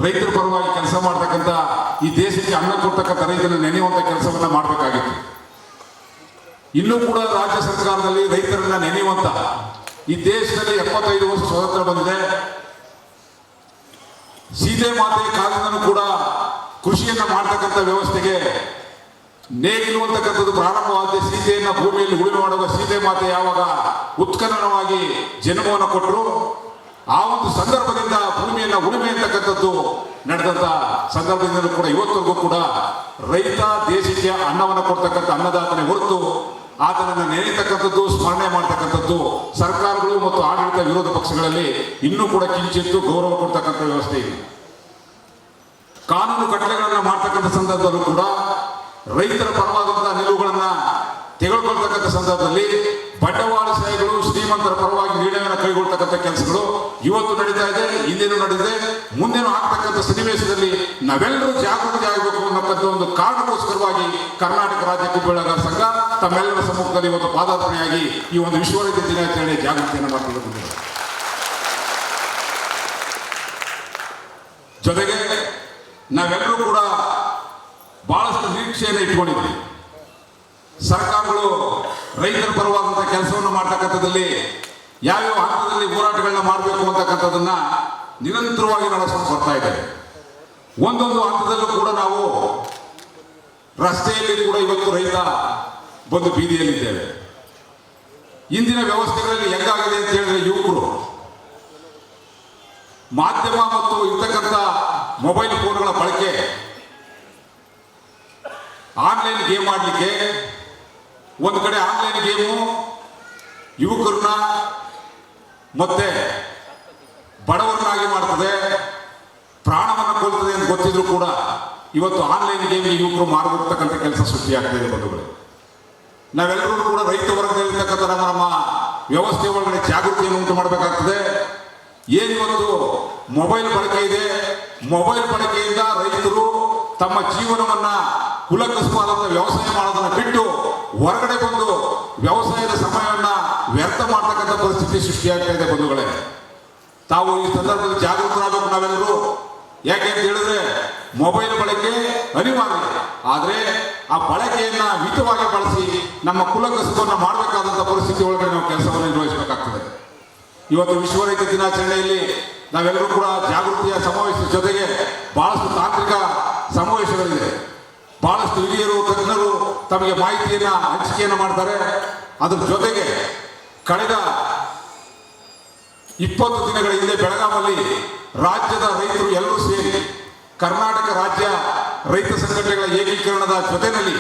ರೈತರ ಪರವಾಗಿ ಕೆಲಸ ಮಾಡ್ತಕ್ಕಂಥ ಈ ದೇಶಕ್ಕೆ ಅನ್ನ ಕೊಡ್ತಕ್ಕಂಥ ರೈತನ ನೆನೆಯುವಂಥ ಕೆಲಸವನ್ನ ಮಾಡಬೇಕಾಗಿತ್ತು. ಇನ್ನೂ ಕೂಡ ರಾಜ್ಯ ಸರ್ಕಾರದಲ್ಲಿ ರೈತರನ್ನ ನೆನೆಯುವಂತ, ಈ ದೇಶದಲ್ಲಿ 75 ವರ್ಷ ಸ್ವಾತಂತ್ರ್ಯ ಬಂದಿದೆ. ಸೀತೆ ಮಾತೆ ಕಾಲದಿಂದಲೂ ಕೂಡ ಕೃಷಿಯನ್ನ ಮಾಡ್ತಕ್ಕಂಥ ವ್ಯವಸ್ಥೆಗೆ ನೇಗಿಲುವಂತಕ್ಕಂಥದ್ದು ಪ್ರಾರಂಭವಾದ ಸೀತೆಯನ್ನ ಭೂಮಿಯಲ್ಲಿ ಉಳುಮೆ ಮಾಡುವ ಸೀತೆ ಮಾತೆ ಯಾವಾಗ ಉತ್ಖನನವಾಗಿ ಜನ್ಮವನ್ನು ಕೊಟ್ಟರು, ಆ ಒಂದು ಸಂದರ್ಭದಿಂದ ಭೂಮಿಯನ್ನ ಉಳುಮೆ ಅಂತಕ್ಕಂಥದ್ದು ನಡೆದಂತ ಸಂದರ್ಭದಿಂದಲೂ ಕೂಡ ಇವತ್ತಿಗೂ ಕೂಡ ರೈತ ದೇಶಕ್ಕೆ ಅನ್ನವನ್ನು ಕೊಡ್ತಕ್ಕಂಥ ಅನ್ನದಾತನೇ ಹೊರತು ಆತನನ್ನು ನೆನೆಯತಕ್ಕಂಥದ್ದು, ಸ್ಮರಣೆ ಮಾಡ್ತಕ್ಕಂಥದ್ದು ಸರ್ಕಾರಗಳು ಮತ್ತು ಆಡಳಿತ ವಿರೋಧ ಪಕ್ಷಗಳಲ್ಲಿ ಇನ್ನೂ ಕೂಡ ಕಿಂಚಿತ್ತು ಗೌರವ ಕೊಡ್ತಕ್ಕಂಥ ವ್ಯವಸ್ಥೆ ಇದೆ. ಕಾನೂನು ಕಟ್ಟಳೆಗಳನ್ನ ಮಾಡ್ತಕ್ಕಂಥ ಸಂದರ್ಭದಲ್ಲೂ ಕೂಡ ರೈತರ ಪರವಾದಂತಹ ನಿಲುವುಗಳನ್ನ ತೆಗೆದುಕೊಳ್ತಕ್ಕಂಥ ಸಂದರ್ಭದಲ್ಲಿ ಬಂಡವಾಳಶಾಹಿಗಳು ಶ್ರೀಮಂತರ ಪರವಾಗಿ ನಿರ್ಣಯವನ್ನು ಕೈಗೊಳ್ತಕ್ಕಂಥ ಕೆಲಸಗಳು ಇವತ್ತು ನಡೀತಾ ಇದೆ, ಹಿಂದೇನು ನಡೆದಿದೆ, ಮುಂದೇನು ಆಗ್ತಕ್ಕಂಥ ಸನ್ನಿವೇಶದಲ್ಲಿ ನಾವೆಲ್ಲರೂ ಜಾಗೃತಿ ಆಗಬೇಕು ಅನ್ನತಕ್ಕಂಥ ಒಂದು ಕಾರಣಕ್ಕೋಸ್ಕರವಾಗಿ ಕರ್ನಾಟಕ ರಾಜ್ಯ ಕಬ್ಬು ಬೆಳೆಗಾರರ ಸಂಘ ತಮ್ಮೆಲ್ಲರ ಸಮ್ಮುಖದಲ್ಲಿ ಇವತ್ತು ಪಾದಾರ್ಪಣೆಯಾಗಿ ಈ ಒಂದು ವಿಶ್ವ ರೈತ ದಿನಾಚರಣೆ ಜಾಗೃತಿಯನ್ನು ಮಾಡ್ತಿರೋದು. ಜೊತೆಗೆ ನಾವೆಲ್ಲರೂ ಕೂಡ ಬಹಳಷ್ಟು ನಿರೀಕ್ಷೆಯನ್ನು ಇಟ್ಕೊಂಡಿದ್ವಿ. ಸರ್ಕಾರಗಳು ರೈತರ ಪರವಾದಂತಹ ಕೆಲಸವನ್ನು ಮಾಡ್ತಕ್ಕಂಥದ್ದಲ್ಲಿ ಯಾವ್ಯಾವ ಹಂತದಲ್ಲಿ ಹೋರಾಟಗಳನ್ನ ಮಾಡಬೇಕು ಅಂತಕ್ಕಂಥದ್ದನ್ನ ನಿರಂತರವಾಗಿ ನಡೆಸ್ಕೊಂಡು ಬರ್ತಾ ಇದ್ದಾರೆ. ಒಂದೊಂದು ಹಂತದಲ್ಲೂ ಕೂಡ ನಾವು ರಸ್ತೆಯಲ್ಲಿ ಕೂಡ ಇವತ್ತು ರೈತ ಬಂದು ಬೀದಿಯಲ್ಲಿದ್ದೇವೆ. ಇಂದಿನ ವ್ಯವಸ್ಥೆಗಳಲ್ಲಿ ಹೆಂಗಾಗಿದೆ ಅಂತ ಹೇಳಿದ್ರೆ, ಯುವಕರು ಮಾಧ್ಯಮ ಮತ್ತು ಇರ್ತಕ್ಕಂಥ ಮೊಬೈಲ್ ಫೋನ್ಗಳ ಬಳಕೆ, ಆನ್ಲೈನ್ ಗೇಮ್ ಆಡಲಿಕ್ಕೆ, ಒಂದು ಕಡೆ ಆನ್ಲೈನ್ ಗೇಮು ಯುವಕರನ್ನ ಮತ್ತೆ ಬಡವರನ್ನಾಗಿ ಮಾಡ್ತದೆ, ಪ್ರಾಣವನ್ನು ಕೊಲ್ತದೆ ಅಂತ ಗೊತ್ತಿದ್ರು ಕೂಡ ಇವತ್ತು ಆನ್ಲೈನ್ ಗೇಮ್ ಯುವಕರು ಮಾರ್ಬಿಡ್ತಕ್ಕಂಥ ಕೆಲಸ ಸೃಷ್ಟಿಯಾಗ್ತದೆ ಬಂಧುಗಳು. ನಾವೆಲ್ಲರೂ ಕೂಡ ರೈತ ವರ್ಗದಲ್ಲಿರ್ತಕ್ಕಂಥ ನಮ್ಮ ವ್ಯವಸ್ಥೆ ಒಳಗಡೆ ಜಾಗೃತಿಯನ್ನು ಉಂಟು ಮಾಡಬೇಕಾಗ್ತದೆ. ಏನಿವತ್ತು ಮೊಬೈಲ್ ಬಳಕೆ ಇದೆ, ಮೊಬೈಲ್ ಬಳಕೆಯಿಂದ ರೈತರು ತಮ್ಮ ಜೀವನವನ್ನ ಕುಲಕಸುವಾದಂಥ ವ್ಯವಸಾಯ ಮಾಡೋದನ್ನ ಬಿಟ್ಟು ಹೊರಗಡೆ ಬಂದು ವ್ಯವಸಾಯದ ಸಮಯವನ್ನ ವ್ಯರ್ಥ ಮಾಡ್ತಕ್ಕಂಥ ಪರಿಸ್ಥಿತಿ ಸೃಷ್ಟಿಯಾಗ್ತಾ ಇದೆ ಬಂಧುಗಳೇ. ತಾವು ಈ ಸಂದರ್ಭದಲ್ಲಿ ಜಾಗೃತರಾಗಬೇಕು ನಾವೆಲ್ಲರೂ. ಯಾಕೆ ಅಂತ ಹೇಳಿದ್ರೆ ಮೊಬೈಲ್ ಬಳಕೆ ಅನಿವಾರ್ಯ, ಆದರೆ ಆ ಬಳಕೆಯನ್ನ ಮಿತವಾಗಿ ಬಳಸಿ ನಮ್ಮ ಕುಲಕಸುಬನ್ನು ಮಾಡಬೇಕಾದಂಥ ಪರಿಸ್ಥಿತಿ ಒಳಗಡೆ ನಾವು ಕೆಲಸವನ್ನು ನಿರ್ವಹಿಸಬೇಕಾಗ್ತದೆ. ಇವತ್ತು ವಿಶ್ವ ರೈತ ದಿನಾಚರಣೆಯಲ್ಲಿ ನಾವೆಲ್ಲರೂ ಕೂಡ ಜಾಗೃತಿಯ ಸಮಾವೇಶದ ಜೊತೆಗೆ ಬಹಳಷ್ಟು ತಾಂತ್ರಿಕ ಸಮಾವೇಶಗಳಿದೆ. ಬಹಳಷ್ಟು ಹಿರಿಯರು ತಜ್ಞರು ತಮಗೆ ಮಾಹಿತಿಯನ್ನ ಹಂಚಿಕೆಯನ್ನು ಮಾಡ್ತಾರೆ. ಅದರ ಜೊತೆಗೆ ಕಳೆದ 20 ದಿನಗಳ ಹಿಂದೆ ಬೆಳಗಾವಿಯಲ್ಲಿ ರಾಜ್ಯದ ರೈತರು ಎಲ್ಲರೂ ಸೇರಿ ಕರ್ನಾಟಕ ರಾಜ್ಯ ರೈತ ಸಂಘಟನೆಗಳ ಏಕೀಕರಣದ ಜೊತೆಯಲ್ಲಿ